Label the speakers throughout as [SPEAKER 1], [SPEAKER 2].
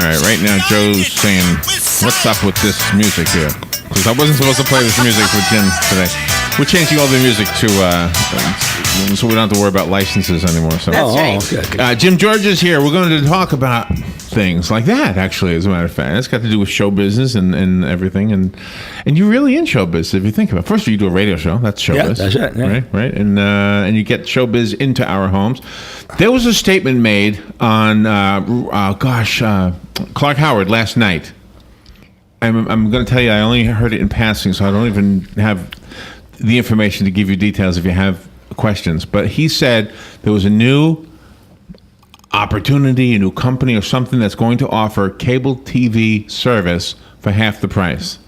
[SPEAKER 1] right. Right now, Joe's saying, "What's up with this music here?" Because I wasn't supposed to play this music with Jim today. We're changing all the music to so we don't have to worry about licenses anymore. So,
[SPEAKER 2] That's right.
[SPEAKER 1] Okay. Jim George is here. We're going to talk about things like that. Actually, as a matter of fact, it's got to do with show business and everything. And you're really in show business if you think about it. First, you do a radio show. That's show biz.
[SPEAKER 2] That's it. Yeah.
[SPEAKER 1] Right. And you get show biz into our homes. There was a statement made on Clark Howard last night. I'm going to tell you, I only heard it in passing, so I don't even have the information to give you details if you have questions. But he said there was a new opportunity, a new company or something that's going to offer cable TV service for half the price.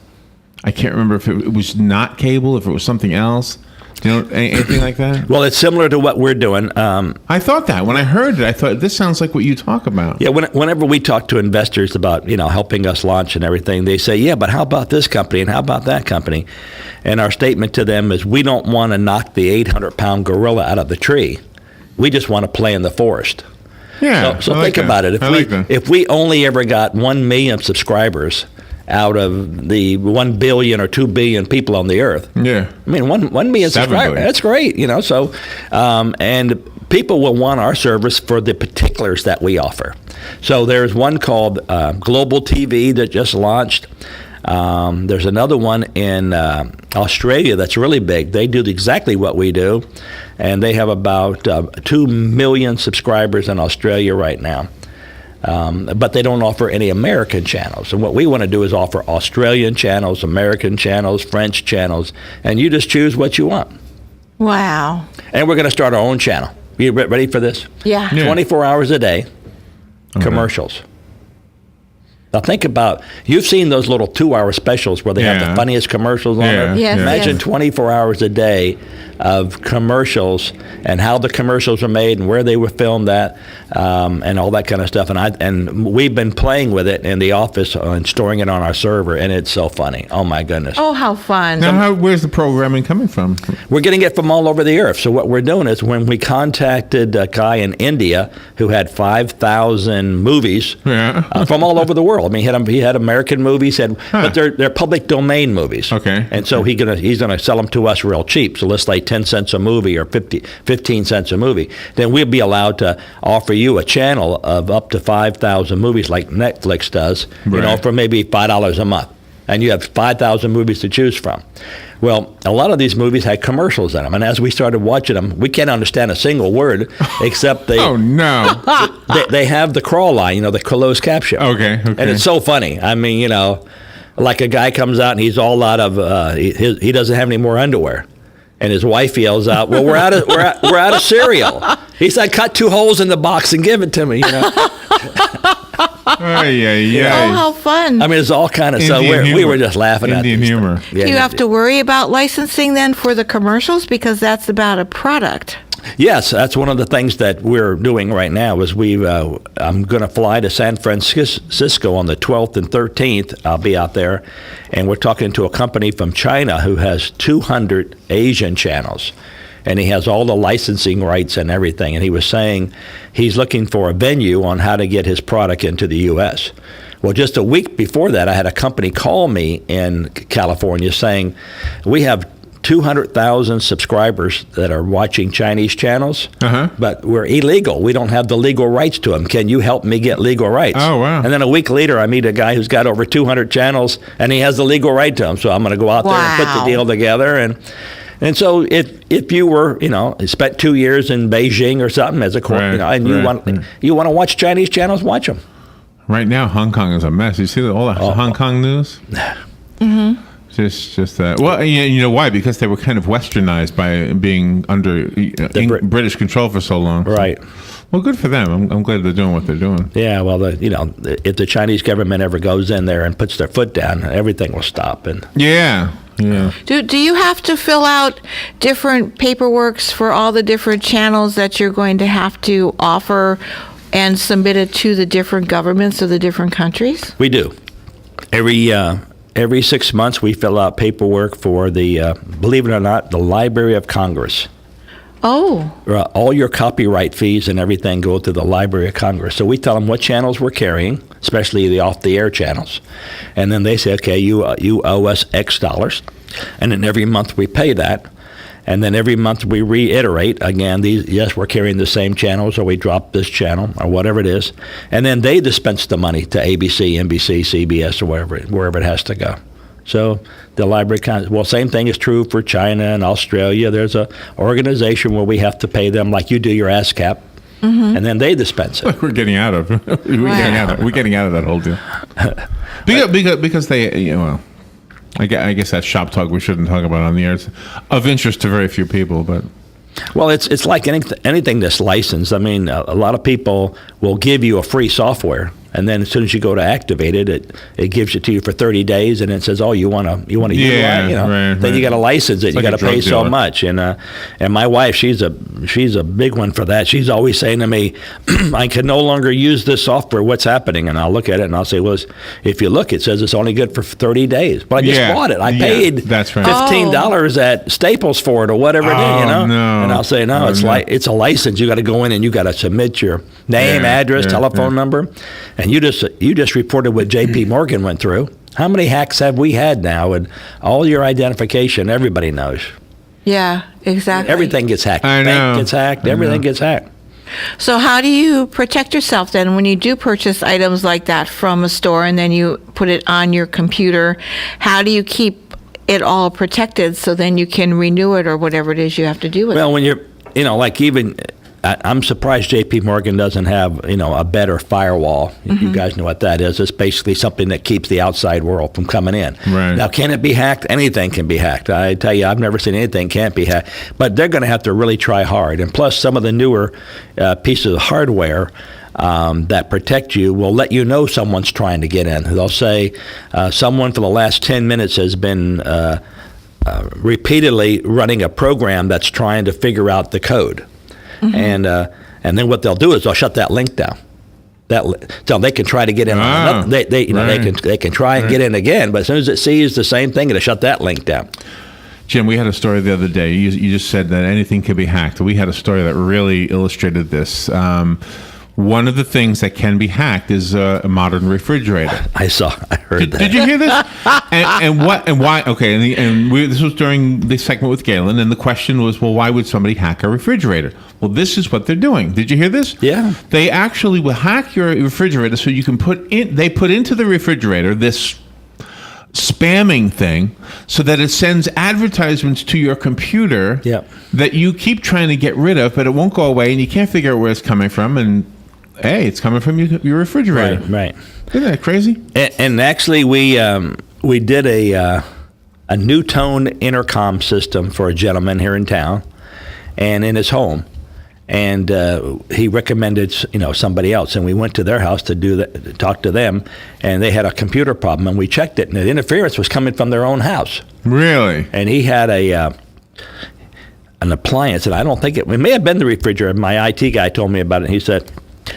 [SPEAKER 1] I can't remember if it was not cable, if it was something else. Do you know anything like that?
[SPEAKER 2] Well, it's similar to what we're doing.
[SPEAKER 1] I thought that. When I heard it, I thought, this sounds like what you talk about.
[SPEAKER 2] Yeah, whenever we talk to investors about, helping us launch and everything, they say, yeah, but how about this company and how about that company? And our statement to them is we don't want to knock the 800-pound gorilla out of the tree. We just want to play in the forest.
[SPEAKER 1] Yeah.
[SPEAKER 2] So think about it. If we only ever got 1 million subscribers out of the 1 billion or 2 billion people on the earth.
[SPEAKER 1] Yeah.
[SPEAKER 2] I mean, 1 million subscribers, that's great, So, and people will want our service for the particulars that we offer. So there's one called Global TV that just launched. There's another one in Australia that's really big. They do exactly what we do, and they have about 2 million subscribers in Australia right now. But they don't offer any American channels. And what we want to do is offer Australian channels, American channels, French channels, and you just choose what you want.
[SPEAKER 3] Wow.
[SPEAKER 2] And we're going to start our own channel. You ready for this?
[SPEAKER 3] Yeah.
[SPEAKER 2] 24 hours a day, commercials. Now think about, you've seen those little 2-hour specials where they have the funniest commercials on there.
[SPEAKER 3] Yes,
[SPEAKER 2] Imagine 24 hours a day of commercials and how the commercials are made and where they were filmed at, and all that kind of stuff. And we've been playing with it in the office and storing it on our server, and it's so funny. Oh my goodness.
[SPEAKER 3] Oh, how fun.
[SPEAKER 1] Now, where's the programming coming from?
[SPEAKER 2] We're getting it from all over the earth. So what we're doing is when we contacted a guy in India who had 5,000 movies from all over the world. I mean, he had American movies, but they're public domain movies.
[SPEAKER 1] Okay.
[SPEAKER 2] And so he's gonna sell them to us real cheap. So let's say 10 cents a movie or 15 cents a movie. Then we'll be allowed to offer you a channel of up to 5,000 movies like Netflix does, for maybe $5 a month. And you have 5,000 movies to choose from. Well, a lot of these movies had commercials in them, and as we started watching them, we can't understand a single word except they.
[SPEAKER 1] Oh no!
[SPEAKER 2] they have the crawl line, the closed caption.
[SPEAKER 1] Okay.
[SPEAKER 2] And it's so funny. I mean, like a guy comes out and he's all out of he doesn't have any more underwear, and his wife yells out, "Well, we're out of cereal." He said, "Cut 2 holes in the box and give it to me."
[SPEAKER 1] Oh,
[SPEAKER 3] how fun.
[SPEAKER 2] I mean, it's all kind of stuff. We were just laughing at
[SPEAKER 1] Indian humor.
[SPEAKER 2] Yeah,
[SPEAKER 3] Do you have to worry about licensing then for the commercials because that's about a product?
[SPEAKER 2] Yes, that's one of the things that we're doing right now is I'm going to fly to San Francisco on the 12th and 13th. I'll be out there, and we're talking to a company from China who has 200 Asian channels. And he has all the licensing rights and everything. And he was saying he's looking for a venue on how to get his product into the U.S. Well, just a week before that, I had a company call me in California saying, we have 200,000 subscribers that are watching Chinese channels, but we're illegal. We don't have the legal rights to them. Can you help me get legal rights?
[SPEAKER 1] Oh, wow.
[SPEAKER 2] And then a week later, I meet a guy who's got over 200 channels, and he has the legal right to them. So I'm going to go out there and put the deal together. And so if you were, spent 2 years in Beijing or something as a court, and you want to watch Chinese channels, watch them.
[SPEAKER 1] Right now, Hong Kong is a mess. You see all the Hong Kong news?
[SPEAKER 3] Mm-hmm.
[SPEAKER 1] Just that. Well, you know why? Because they were kind of westernized by being under British control for so long.
[SPEAKER 2] Right.
[SPEAKER 1] Well, good for them. I'm glad they're doing what they're doing.
[SPEAKER 2] Yeah. Well, if the Chinese government ever goes in there and puts their foot down, everything will stop. And
[SPEAKER 1] yeah.
[SPEAKER 3] Do you have to fill out different paperworks for all the different channels that you're going to have to offer and submit it to the different governments of the different countries?
[SPEAKER 2] We do. Every 6 months, we fill out paperwork for the, believe it or not, the Library of Congress.
[SPEAKER 3] Oh.
[SPEAKER 2] All your copyright fees and everything go to the Library of Congress. So we tell them what channels we're carrying, especially the off-the-air channels. And then they say, okay, you owe us X dollars. And then every month we pay that. And then every month we reiterate, again, yes, we're carrying the same channels, or we drop this channel, or whatever it is. And then they dispense the money to ABC, NBC, CBS, or wherever it has to go. So the library, same thing is true for China and Australia. There's a organization where we have to pay them like you do your ASCAP, and then they dispense it.
[SPEAKER 1] We're getting out of we're getting out of that whole deal. because they, well, I guess that's shop talk we shouldn't talk about on the air. It's of interest to very few people, but.
[SPEAKER 2] Well, it's like anything that's licensed. I mean, a lot of people will give you a free software, and then as soon as you go to activate it, it gives it to you for 30 days, and it says, "Oh, you want to utilize?" Then you got to license it.
[SPEAKER 1] It's
[SPEAKER 2] you got to pay so much. And my wife, she's a big one for that. She's always saying to me, "I can no longer use this software. What's happening?" And I'll look at it and I'll say, "Well, if you look, it says it's only good for 30 days." But I just bought it. I paid
[SPEAKER 1] that's right.
[SPEAKER 2] $15 at Staples for it, or whatever it is.
[SPEAKER 1] No.
[SPEAKER 2] And I'll say, "No, it's a license. You got to go in and you got to submit your name, address, telephone number." And you just reported what J.P. Morgan went through. How many hacks have we had now? And all your identification, everybody knows.
[SPEAKER 3] Yeah, exactly.
[SPEAKER 2] Everything gets hacked.
[SPEAKER 1] I know.
[SPEAKER 2] Bank gets hacked. Everything gets hacked.
[SPEAKER 3] So how do you protect yourself then when you do purchase items like that from a store and then you put it on your computer? How do you keep it all protected so then you can renew it or whatever it is you have to do with it?
[SPEAKER 2] Well, when you're, like even... I'm surprised J.P. Morgan doesn't have, a better firewall. You guys know what that is. It's basically something that keeps the outside world from coming in.
[SPEAKER 1] Right.
[SPEAKER 2] Now, can it be hacked? Anything can be hacked. I tell you, I've never seen anything can't be hacked. But they're going to have to really try hard. And plus, some of the newer pieces of hardware that protect you will let you know someone's trying to get in. They'll say someone for the last 10 minutes has been repeatedly running a program that's trying to figure out the code. And then what they'll do is they'll shut that link down. So they can try to get in. They can try and get in again, but as soon as it sees the same thing, it'll shut that link down.
[SPEAKER 1] Jim, we had a story the other day. You just said that anything can be hacked. We had a story that really illustrated this. One of the things that can be hacked is a modern refrigerator.
[SPEAKER 2] I heard that.
[SPEAKER 1] Did you hear this? and why? Okay, this was during the segment with Galen, and the question was, well, why would somebody hack a refrigerator? Well, this is what they're doing. Did you hear this?
[SPEAKER 2] Yeah.
[SPEAKER 1] They actually will hack your refrigerator so you can put into the refrigerator this spamming thing so that it sends advertisements to your computer that you keep trying to get rid of, but it won't go away, and you can't figure out where it's coming from, and hey, it's coming from your refrigerator.
[SPEAKER 2] Right.
[SPEAKER 1] Isn't that crazy?
[SPEAKER 2] And actually, we did a new tone intercom system for a gentleman here in town, and in his home, and he recommended somebody else, and we went to their house to do that, to talk to them, and they had a computer problem, and we checked it, and the interference was coming from their own house.
[SPEAKER 1] Really?
[SPEAKER 2] And he had an appliance, and I don't think it may have been the refrigerator. My IT guy told me about it, and he said,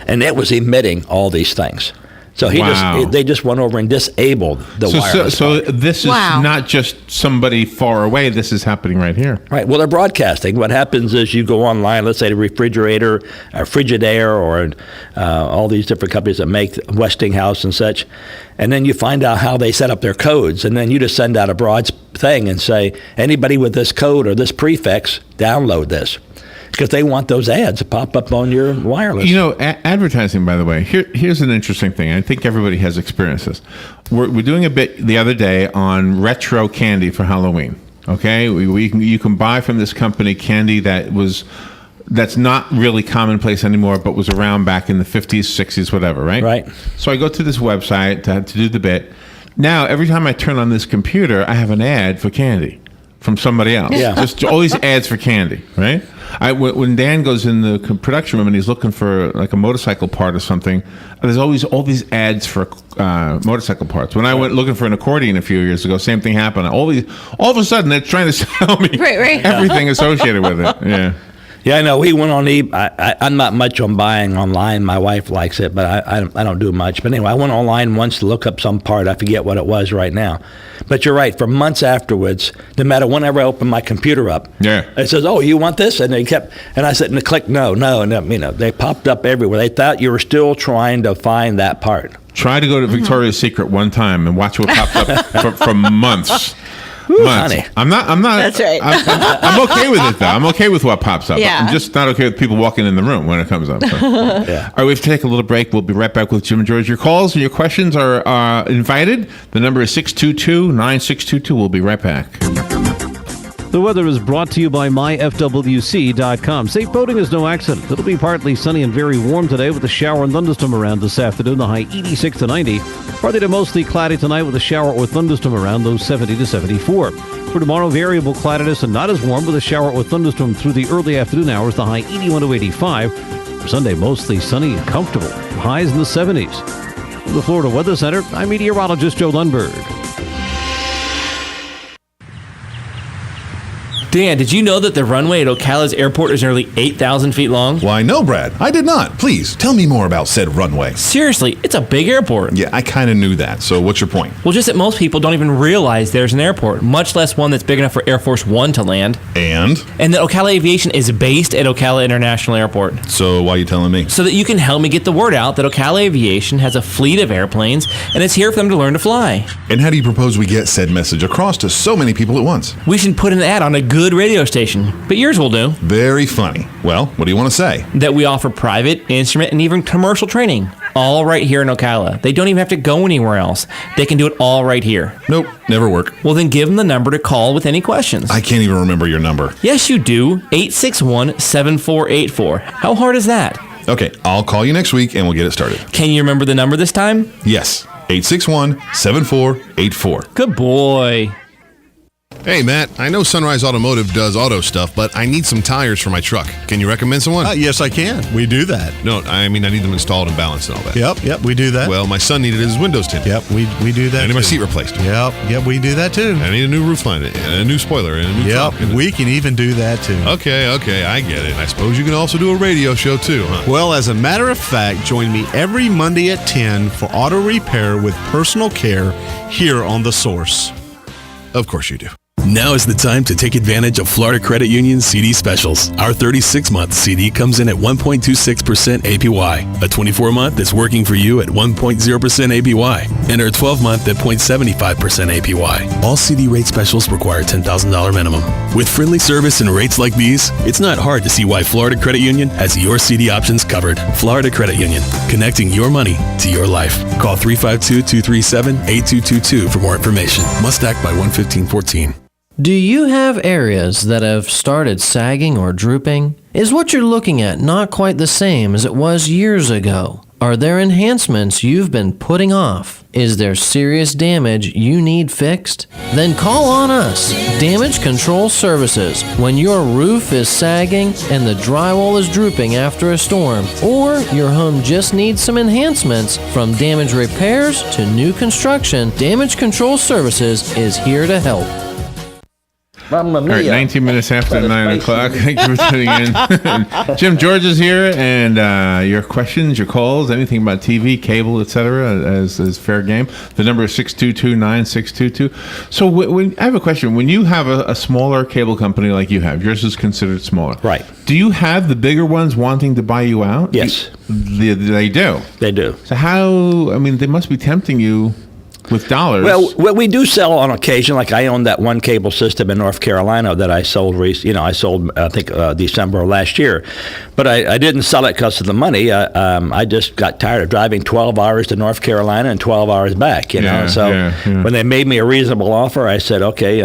[SPEAKER 2] and it was emitting all these things. So they just went over and disabled the wireless.
[SPEAKER 1] So this is not just somebody far away. This is happening right here.
[SPEAKER 2] Right. Well, they're broadcasting. What happens is you go online, let's say the refrigerator, Frigidaire, or all these different companies that make Westinghouse and such, and then you find out how they set up their codes, and then you just send out a broad thing and say, anybody with this code or this prefix, download this. Because they want those ads to pop up on your wireless.
[SPEAKER 1] Advertising, by the way, here's an interesting thing. I think everybody has experienced this. We're doing a bit the other day on retro candy for Halloween. Okay? You can buy from this company candy that's not really commonplace anymore, but was around back in the 50s, 60s, whatever, right?
[SPEAKER 2] Right.
[SPEAKER 1] So I go to this website to do the bit. Now, every time I turn on this computer, I have an ad for candy from somebody else.
[SPEAKER 2] Yeah.
[SPEAKER 1] Just always ads for candy, right? When Dan goes in the production room and he's looking for like a motorcycle part or something, there's always all these ads for motorcycle parts. When I went looking for an accordion a few years ago, same thing happened. All of a sudden, they're trying to sell me everything associated with it. Yeah.
[SPEAKER 2] Yeah, I know. We went on eBay. I'm not much on buying online. My wife likes it, but I don't do much. But anyway, I went online once to look up some part. I forget what it was right now. But you're right. For months afterwards, no matter whenever I open my computer up, it says, "Oh, you want this?" And I said, and click no, and they popped up everywhere. They thought you were still trying to find that part.
[SPEAKER 1] Try to go to Victoria's Secret one time and watch what pops up for months.
[SPEAKER 2] honey.
[SPEAKER 1] I'm not.
[SPEAKER 3] That's right.
[SPEAKER 1] I'm okay with it though. I'm okay with what pops up.
[SPEAKER 3] Yeah.
[SPEAKER 1] I'm just not okay with people walking in the room when it comes up. So.
[SPEAKER 2] Yeah.
[SPEAKER 1] All right, we have to take a little break. We'll be right back with Jim and George. Your calls and your questions are invited. The number is 622-9622. We'll be right back.
[SPEAKER 4] The weather is brought to you by myfwc.com. Safe boating is no accident. It'll be partly sunny and very warm today with a shower and thunderstorm around this afternoon, the high 86 to 90. Partly to mostly cloudy tonight with a shower or thunderstorm around those 70 to 74. For tomorrow, variable cloudiness and not as warm with a shower or thunderstorm through the early afternoon hours, the high 81 to 85. For Sunday, mostly sunny and comfortable, highs in the 70s. From the Florida Weather Center, I'm meteorologist Joe Lundberg.
[SPEAKER 5] Dan, did you know that the runway at Ocala's airport is nearly 8,000 feet long?
[SPEAKER 6] Why, no, Brad. I did not. Please, tell me more about said runway.
[SPEAKER 5] Seriously, it's a big airport.
[SPEAKER 6] Yeah, I kind of knew that. So what's your point?
[SPEAKER 5] Well, just that most people don't even realize there's an airport, much less one that's big enough for Air Force One to land.
[SPEAKER 6] And
[SPEAKER 5] And that Ocala Aviation is based at Ocala International Airport.
[SPEAKER 6] so why are you telling me?
[SPEAKER 5] So that you can help me get the word out that Ocala Aviation has a fleet of airplanes and it's here for them to learn to fly.
[SPEAKER 6] And how do you propose we get said message across to so many people at once?
[SPEAKER 5] We should put an ad on a good radio station, but yours will do.
[SPEAKER 6] Very funny. Well, what do you want to say?
[SPEAKER 5] That we offer private, instrument, and even commercial training. All right here in Ocala. They don't even have to go anywhere else. They can do it all right here.
[SPEAKER 6] Nope, never work.
[SPEAKER 5] Well, then give them the number to call with any questions.
[SPEAKER 6] I can't even remember your number.
[SPEAKER 5] Yes, you do. 861-7484. How hard is that?
[SPEAKER 6] Okay, I'll call you next week and we'll get it started.
[SPEAKER 5] Can you remember the number this time?
[SPEAKER 6] Yes, 861-7484.
[SPEAKER 5] Good boy.
[SPEAKER 7] Hey, Matt, I know Sunrise Automotive does auto stuff, but I need some tires for my truck. Can you recommend someone?
[SPEAKER 8] Yes, I can. We do that.
[SPEAKER 7] No, I mean, I need them installed and balanced and all that.
[SPEAKER 8] Yep, we do that.
[SPEAKER 7] Well, my son needed his windows tinted.
[SPEAKER 8] Yep, we do that.
[SPEAKER 7] I need my
[SPEAKER 8] too.
[SPEAKER 7] seat replaced.
[SPEAKER 8] Yep, we do that too.
[SPEAKER 7] I need a new roof line, and a new spoiler, and a new
[SPEAKER 8] Yep,
[SPEAKER 7] trunk, and
[SPEAKER 8] we can even do that too.
[SPEAKER 7] Okay, I get it. I suppose you can also do a radio show too, huh?
[SPEAKER 8] Well, as a matter of fact, join me every Monday at 10 for auto repair with personal care here on The Source.
[SPEAKER 7] Of course you do.
[SPEAKER 9] Now is the time to take advantage of Florida Credit Union's CD specials. Our 36-month CD comes in at 1.26% APY. A 24-month is working for you at 1.0% APY. And our 12-month at 0.75% APY. All CD rate specials require $10,000 minimum. With friendly service and rates like these, it's not hard to see why Florida Credit Union has your CD options covered. Florida Credit Union, connecting your money to your life. Call 352-237-8222 for more information. Must act by 1/15/14.
[SPEAKER 10] Do you have areas that have started sagging or drooping? Is what you're looking at not quite the same as it was years ago? Are there enhancements you've been putting off? Is there serious damage you need fixed? Then call on us, Damage Control Services, when your roof is sagging and the drywall is drooping after a storm, or your home just needs some enhancements. From damage repairs to new construction, Damage Control Services is here to help.
[SPEAKER 1] All right, 19 minutes after 9 o'clock. Thank you for tuning in. Jim George is here, and your questions, your calls, anything about TV, cable, etc., is fair game. The number is 622-9622. So when I have a question. When you have a smaller cable company like you have, yours is considered smaller.
[SPEAKER 2] Right.
[SPEAKER 1] Do you have the bigger ones wanting to buy you out?
[SPEAKER 2] Yes.
[SPEAKER 1] They do?
[SPEAKER 2] They do.
[SPEAKER 1] So how, I mean, they must be tempting you with dollars.
[SPEAKER 2] Well, we do sell on occasion. Like I own that one cable system in North Carolina that I sold. I sold I think December of last year, but I didn't sell it because of the money. I just got tired of driving 12 hours to North Carolina and 12 hours back. When they made me a reasonable offer, I said, okay,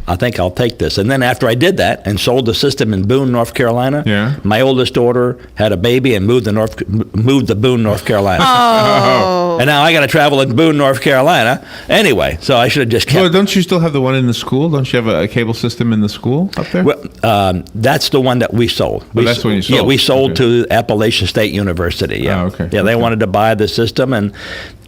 [SPEAKER 2] I think I'll take this. And then after I did that and sold the system in Boone, North Carolina, my oldest daughter had a baby and moved to Boone, North Carolina.
[SPEAKER 3] Oh.
[SPEAKER 2] And now I got to travel in Boone, North Carolina. Anyway, so I should have just kept.
[SPEAKER 1] Well, don't you still have the one in the school? Don't you have a cable system in the school up there?
[SPEAKER 2] Well, that's the one that we sold.
[SPEAKER 1] That's the one you sold?
[SPEAKER 2] Yeah, we sold
[SPEAKER 1] Okay.
[SPEAKER 2] to Appalachian State University. Yeah.
[SPEAKER 1] Oh, okay.
[SPEAKER 2] Yeah, they
[SPEAKER 1] Okay.
[SPEAKER 2] wanted to buy the system, and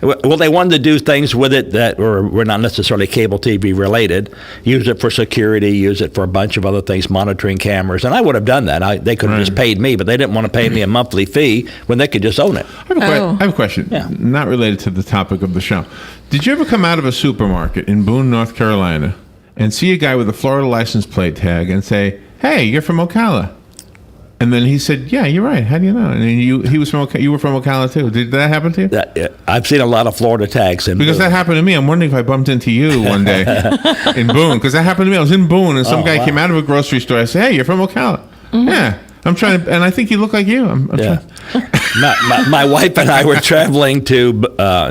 [SPEAKER 2] they wanted to do things with it that were not necessarily cable TV related. Use it for security, use it for a bunch of other things, monitoring cameras, and I would have done that. They could have just paid me, but they didn't want to pay me a monthly fee when they could just own it.
[SPEAKER 1] I have a question,
[SPEAKER 2] Yeah.
[SPEAKER 1] not related to the topic of the show. Did you ever come out of a supermarket in Boone, North Carolina, and see a guy with a Florida license plate tag and say, "Hey, you're from Ocala"? And then he said, "Yeah, you're right. How do you know?" And then you were from Ocala too. Did that happen to you?
[SPEAKER 2] I've seen a lot of Florida tags.
[SPEAKER 1] Because that happened to me. I'm wondering if I bumped into you one day in Boone. Because that happened to me. I was in Boone, and some guy came out of a grocery store. I said, "Hey, you're from Ocala." Mm-hmm. Yeah. I'm trying to, and I think you look like you. I'm trying.
[SPEAKER 2] My wife and I were traveling to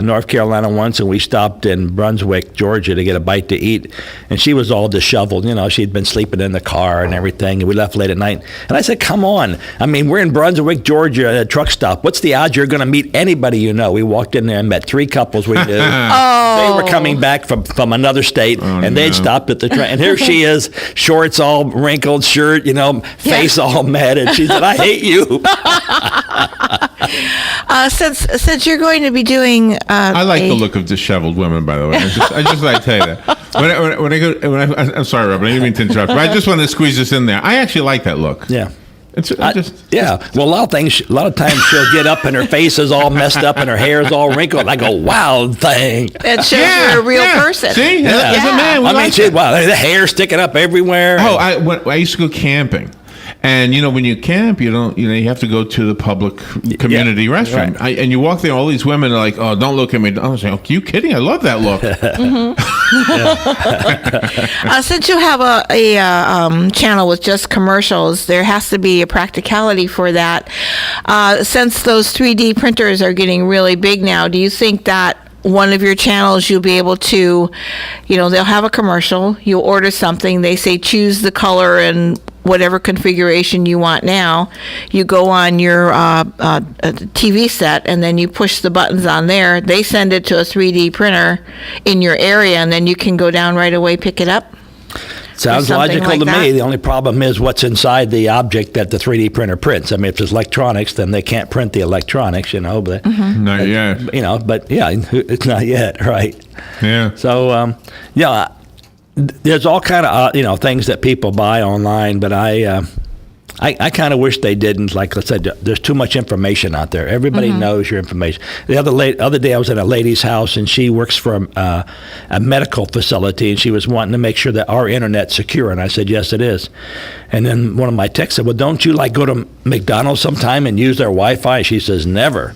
[SPEAKER 2] North Carolina once, and we stopped in Brunswick, Georgia, to get a bite to eat. And she was all disheveled. You know, she'd been sleeping in the car and everything. And we left late at night. And I said, "Come on! I mean, we're in Brunswick, Georgia, at a truck stop. What's the odds you're going to meet anybody you know?" We walked in there and met 3 couples we knew. They were coming back from another state, and they'd stopped at the train. And here she is, shorts all wrinkled, shirt, face all matted. She said, "I hate you."
[SPEAKER 3] Since you're going to be doing,
[SPEAKER 1] I like the look of disheveled women. By the way, I just like to tell you that. I'm sorry, Robert. I didn't mean to interrupt, but I just want to squeeze this in there. I actually like that look.
[SPEAKER 2] Yeah. Well, a lot of times she'll get up and her face is all messed up and her hair is all wrinkled. And I go, "Wow, thing."
[SPEAKER 3] It shows you're a real person.
[SPEAKER 1] See, as a man,
[SPEAKER 2] the hair sticking up everywhere.
[SPEAKER 1] Oh, I used to go camping. And when you camp, you have to go to the public community restaurant.
[SPEAKER 2] Right.
[SPEAKER 1] And you walk there, all these women are like, "Oh, don't look at me." I was like, "Oh, you kidding? I love that look."
[SPEAKER 3] Since you have a channel with just commercials, there has to be a practicality for that. Since those 3D printers are getting really big now, do you think that one of your channels you'll be able to, they'll have a commercial, you'll order something, they say choose the color and whatever configuration you want now, you go on your TV set and then you push the buttons on there, they send it to a 3D printer in your area, and then you can go down right away, pick it up?
[SPEAKER 2] Sounds logical to me. The only problem is what's inside the object that the 3D printer prints. I mean, if it's electronics, then they can't print the electronics, but
[SPEAKER 1] not yet.
[SPEAKER 2] But it's not yet, right?
[SPEAKER 1] Yeah.
[SPEAKER 2] So, there's all kind of things that people buy online, but I kind of wish they didn't. Like I said, there's too much information out there. Everybody knows your information. The other day I was at a lady's house, and she works for a medical facility, and she was wanting to make sure that our internet's secure. And I said, "Yes, it is." And then one of my texts said, "Well, don't you go to McDonald's sometime and use their Wi-Fi?" She says, "Never.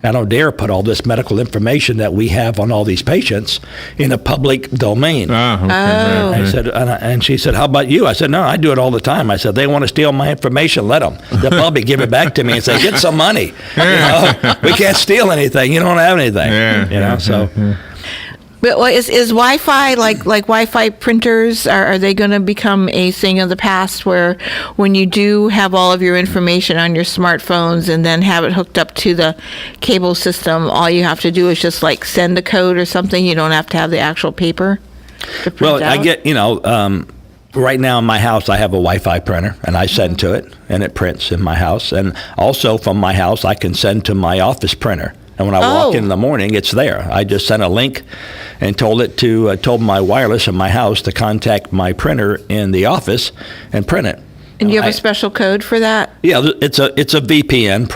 [SPEAKER 2] I don't dare put all this medical information that we have on all these patients in a public domain."
[SPEAKER 1] Okay.
[SPEAKER 2] I said, and she said, "How about you?" I said, "No, I do it all the time." I said, "They want to steal my information, let them. They'll probably give it back to me and say, get some money. We can't steal anything. You don't have anything." So.
[SPEAKER 3] But is Wi-Fi like Wi-Fi printers? Are they going to become a thing of the past, where when you do have all of your information on your smartphones and then have it hooked up to the cable system, all you have to do is just send a code or something? You don't have to have the actual paper to print
[SPEAKER 2] Well,
[SPEAKER 3] out?
[SPEAKER 2] I get right now in my house I have a Wi-Fi printer, and I send to it, and it prints in my house. And also from my house I can send to my office printer. And when I walk in the morning, it's there. I just sent a link and told my wireless in my house to contact my printer in the office and print it.
[SPEAKER 3] And you have a special code for that?
[SPEAKER 2] Yeah, it's a VPN,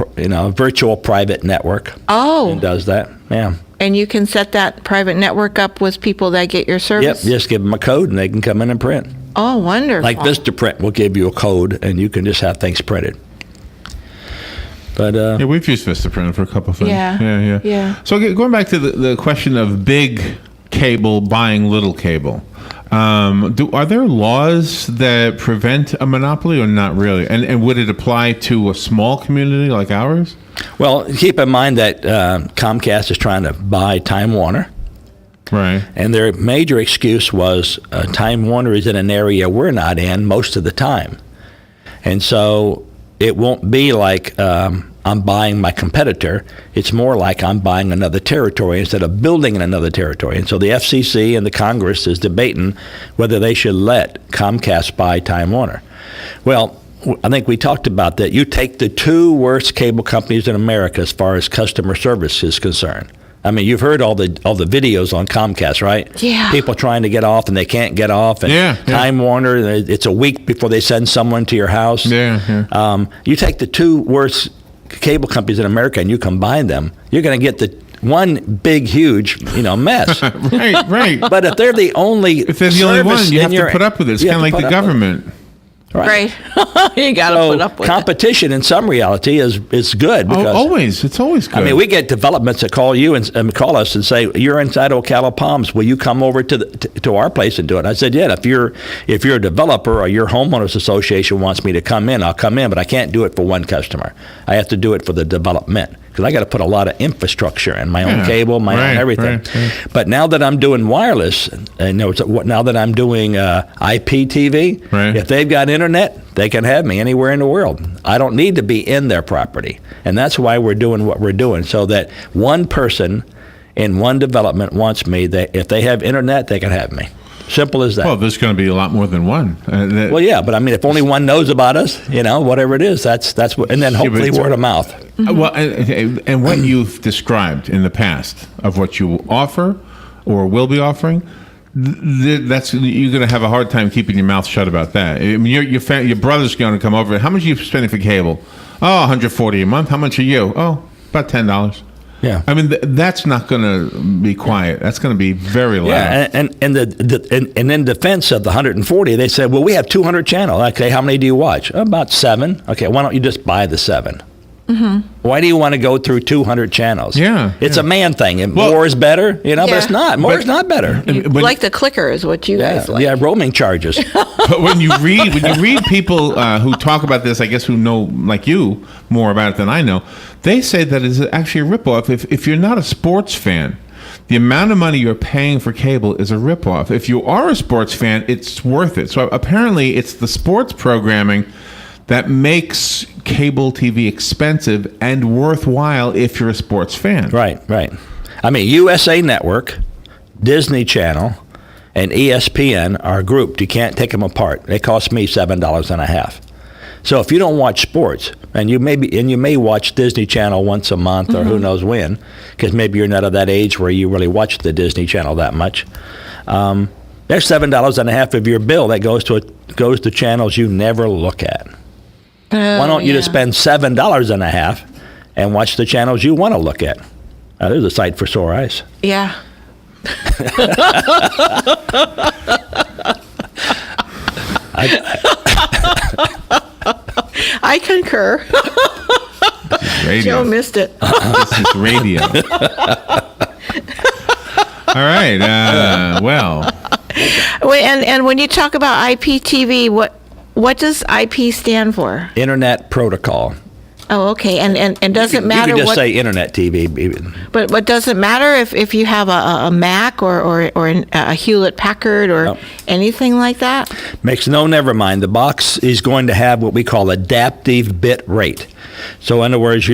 [SPEAKER 2] virtual private network.
[SPEAKER 3] Oh.
[SPEAKER 2] It does that. Yeah.
[SPEAKER 3] And you can set that private network up with people that get your service?
[SPEAKER 2] Yep, just give them a code and they can come in and print.
[SPEAKER 3] Oh, wonderful.
[SPEAKER 2] Like Vistaprint will give you a code and you can just have things printed. But
[SPEAKER 1] we've used Vistaprint for a couple of things.
[SPEAKER 3] Yeah.
[SPEAKER 1] So going back to the question of big cable buying little cable, are there laws that prevent a monopoly or not really? And would it apply to a small community like ours?
[SPEAKER 2] Well, keep in mind that Comcast is trying to buy Time Warner.
[SPEAKER 1] Right.
[SPEAKER 2] And their major excuse was Time Warner is in an area we're not in most of the time. And so it won't be like I'm buying my competitor. It's more like I'm buying another territory instead of building in another territory. And so the FCC and the Congress is debating whether they should let Comcast buy Time Warner. Well, I think we talked about that. You take the 2 worst cable companies in America as far as customer service is concerned. I mean, you've heard all the videos on Comcast, right?
[SPEAKER 3] Yeah.
[SPEAKER 2] People trying to get off and they can't get off. And Time Warner, it's a week before they send someone to your house. You take the 2 worst cable companies in America and you combine them, you're going to get the one big, huge, mess.
[SPEAKER 1] Right.
[SPEAKER 2] But if they're the only
[SPEAKER 1] one, you have to put up with it. It's kind of like the government.
[SPEAKER 3] Right. You got to
[SPEAKER 2] So
[SPEAKER 3] put up with it.
[SPEAKER 2] competition in some reality is good because
[SPEAKER 1] Always. It's always good.
[SPEAKER 2] I mean, we get developments that call you and call us and say, "You're inside Ocala Palms. Will you come over to our place and do it?" I said, "Yeah. If you're a developer or your homeowners association wants me to come in, I'll come in. But I can't do it for one customer. I have to do it for the development because I got to put a lot of infrastructure in my own cable, my own everything.
[SPEAKER 1] Right.
[SPEAKER 2] But now that I'm doing wireless, and now that I'm doing IPTV, if they've got internet, they can have me anywhere in the world. I don't need to be in their property. And that's why we're doing what we're doing, so that one person in one development wants me. If they have internet, they can have me. Simple as that.
[SPEAKER 1] Well, there's going to be a lot more than one.
[SPEAKER 2] Well, yeah, but I mean, if only one knows about us, whatever it is, that's what, and then hopefully word of mouth.
[SPEAKER 1] Well, and what you've described in the past of what you offer or will be offering, that's you're going to have a hard time keeping your mouth shut about that. I mean, your brother's going to come over. How much are you spending for cable? Oh, $140 a month. How much are you? Oh, about $10.
[SPEAKER 2] Yeah,
[SPEAKER 1] I mean that's not going to be quiet. That's going to be very loud.
[SPEAKER 2] Yeah, and in defense of the 140, they said, "Well, we have 200 channels. Okay, how many do you watch? About 7. Okay, why don't you just buy the 7? Mm-hmm. Why do you want to go through 200 channels?
[SPEAKER 1] Yeah,
[SPEAKER 2] it's a man thing. And more is better, but it's not. More is not better.
[SPEAKER 3] Like the clicker is what you guys like.
[SPEAKER 2] Yeah, roaming charges.
[SPEAKER 1] But when you read people who talk about this, I guess who know like you more about it than I know, they say that it's actually a ripoff. If you're not a sports fan, the amount of money you're paying for cable is a ripoff. If you are a sports fan, it's worth it. So apparently, it's the sports programming that makes cable TV expensive and worthwhile if you're a sports fan.
[SPEAKER 2] Right. I mean, USA Network, Disney Channel, and ESPN are grouped. You can't take them apart. They cost me $7.50. So if you don't watch sports, and you may watch Disney Channel once a month or who knows when, because maybe you're not of that age where you really watch the Disney Channel that much. There's $7.50 of your bill that goes to channels you never look at. Why don't you just spend $7.50 and watch the channels you want to look at? There's a sight for sore eyes.
[SPEAKER 3] Yeah. I concur. Joe missed it.
[SPEAKER 1] This is radio. All right. Well.
[SPEAKER 3] Wait, and when you talk about IPTV, what does IP stand for?
[SPEAKER 2] Internet Protocol.
[SPEAKER 3] Oh, okay. And does it matter?
[SPEAKER 2] You can just say Internet TV.
[SPEAKER 3] But does it matter if you have a Mac or a Hewlett Packard or anything like that?
[SPEAKER 2] Never mind. The box is going to have what we call adaptive bit rate. So in other words,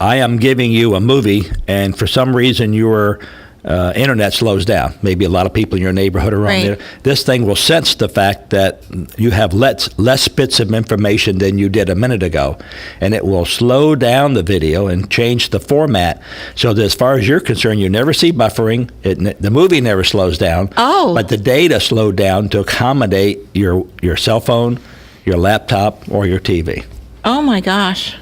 [SPEAKER 2] I am giving you a movie, and for some reason your internet slows down. Maybe a lot of people in your neighborhood are on there. This thing will sense the fact that you have less bits of information than you did a minute ago, and it will slow down the video and change the format so that as far as you're concerned, you never see buffering. The movie never slows down, but the data slowed down to accommodate your cell phone, your laptop, or your TV.
[SPEAKER 3] Oh my gosh.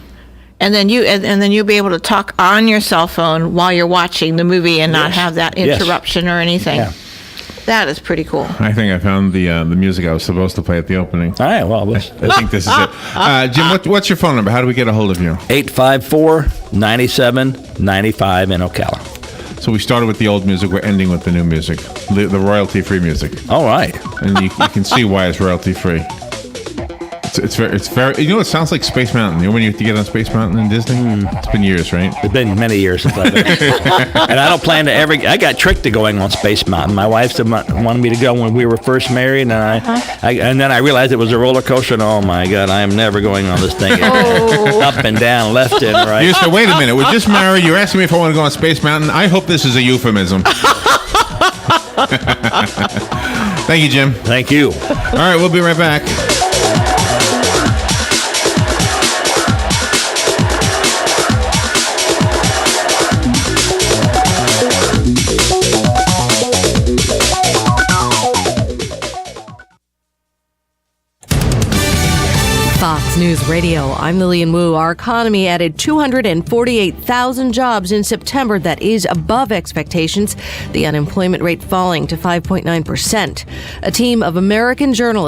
[SPEAKER 3] And then you'll be able to talk on your cell phone while you're watching the movie and not have that interruption or anything. Yeah. That is pretty cool.
[SPEAKER 1] I think I found the music I was supposed to play at the opening.
[SPEAKER 2] All right, well,
[SPEAKER 1] I think this is it. Jim, what's your phone number? How do we get a hold of you?
[SPEAKER 2] 854-9795 in Ocala.
[SPEAKER 1] So we started with the old music. We're ending with the new music, the royalty-free music.
[SPEAKER 2] All right.
[SPEAKER 1] And you can see why it's royalty-free. It's very. You know, it sounds like Space Mountain. You know when you have to get on Space Mountain in Disney? It's been years, right?
[SPEAKER 2] It's been many years since I've been. And I don't plan to ever. I got tricked to going on Space Mountain. My wife wanted me to go when we were first married, and and then I realized it was a roller coaster. And oh my God, I am never going on this thing. Up and down, left and right.
[SPEAKER 1] You said, wait a minute. We're just married. You're asking me if I want to go on Space Mountain. I hope this is a euphemism. Thank you, Jim.
[SPEAKER 2] Thank you.
[SPEAKER 1] All right, we'll be right back.
[SPEAKER 11] Fox News Radio, I'm Lillian Wu. Our economy added 248,000 jobs in September. That is above expectations. The unemployment rate falling to 5.9%. A team of American journalists